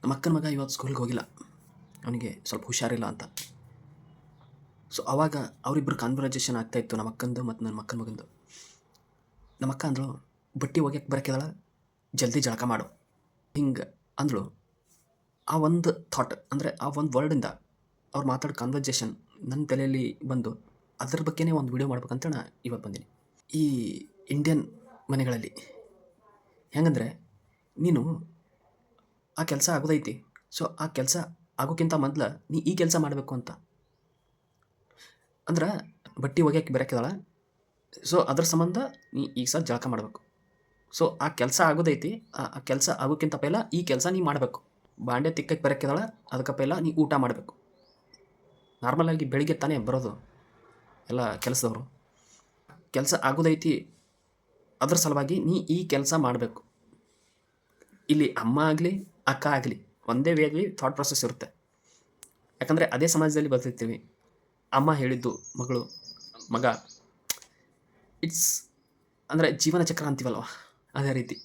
ನಮ್ಮ ಅಕ್ಕನ ಮಗ ಇವತ್ತು ಸ್ಕೂಲ್ಗೆ ಹೋಗಿಲ್ಲ, ಅವನಿಗೆ ಸ್ವಲ್ಪ ಹುಷಾರಿಲ್ಲ ಅಂತ. ಸೊ ಆವಾಗ ಅವರಿಬ್ಬರು ಕಾನ್ವರ್ಜೇಷನ್ ಆಗ್ತಾಯಿತ್ತು, ನಮ್ಮ ಅಕ್ಕಂದು ಮತ್ತು ನನ್ನ ಮಕ್ಕನ ಮಗಂದು. ನಮ್ಮ ಅಕ್ಕ ಅಂದಳು, ಬಟ್ಟೆ ಒಗ್ಯಕ್ಕೆ ಬರೋಕ್ಕಿದಳ, ಜಲ್ದಿ ಜಳಕ ಮಾಡು ಹಿಂಗೆ ಅಂದಳು. ಆ ಒಂದು ಥಾಟ್ ಅಂದರೆ ಆ ಒಂದು ವರ್ಡಿಂದ ಅವ್ರು ಮಾತಾಡೋ ಕಾನ್ವರ್ಜೇಷನ್ ನನ್ನ ತಲೆಯಲ್ಲಿ ಬಂದು ಅದ್ರ ಬಗ್ಗೆನೇ ಒಂದು ವೀಡಿಯೋ ಮಾಡ್ಬೇಕಂತ ನಾನು ಇವತ್ತು ಬಂದೀನಿ. ಈ ಇಂಡಿಯನ್ ಮನೆಗಳಲ್ಲಿ ಹೆಂಗಂದರೆ, ನೀನು ಆ ಕೆಲಸ ಆಗೋದೈತಿ, ಸೊ ಆ ಕೆಲಸ ಆಗೋಕ್ಕಿಂತ ಮೊದಲು ನೀ ಈ ಕೆಲಸ ಮಾಡಬೇಕು ಅಂತ. ಅಂದ್ರೆ ಬಟ್ಟೆ ಒಗ್ಯಕ್ಕೆ ಬರೋಕ್ಕಿದಾಳ, ಸೊ ಅದ್ರ ಸಂಬಂಧ ನೀ ಈಗ ಸಹ ಜಳಕ ಮಾಡಬೇಕು. ಸೊ ಆ ಕೆಲಸ ಆಗೋದೈತಿ, ಆ ಕೆಲಸ ಆಗೋಕ್ಕಿಂತ ಪೈಲ ಈ ಕೆಲಸ ನೀ ಮಾಡಬೇಕು. ಬಾಂಡೆ ತಿಕ್ಕಕ್ಕೆ ಬರೋಕ್ಕಿದಾಳ, ಅದಕ್ಕೆ ಪೈಲ ನೀ ಊಟ ಮಾಡಬೇಕು. ನಾರ್ಮಲಾಗಿ ಬೆಳಿಗ್ಗೆ ತಾನೇ ಬರೋದು ಎಲ್ಲ ಕೆಲಸದವರು. ಕೆಲಸ ಆಗೋದೈತಿ, ಅದ್ರ ಸಲುವಾಗಿ ನೀ ಈ ಕೆಲಸ ಮಾಡಬೇಕು. ಇಲ್ಲಿ ಅಮ್ಮ ಆಗಲಿ ಅಕ್ಕ ಆಗಲಿ ಒಂದೇ ವೇಲಿ ಥಾಟ್ ಪ್ರೊಸೆಸ್ ಇರುತ್ತೆ. ಯಾಕಂದರೆ ಅದೇ ಸಮಾಜದಲ್ಲಿ ಬರ್ತಿರ್ತೀವಿ. ಅಮ್ಮ ಹೇಳಿದ್ದು ಮಗಳು ಮಗ, ಇಟ್ಸ್ ಅಂದರೆ ಜೀವನ ಚಕ್ರ ಅಂತೀವಲ್ವ, ಅದೇ ರೀತಿ.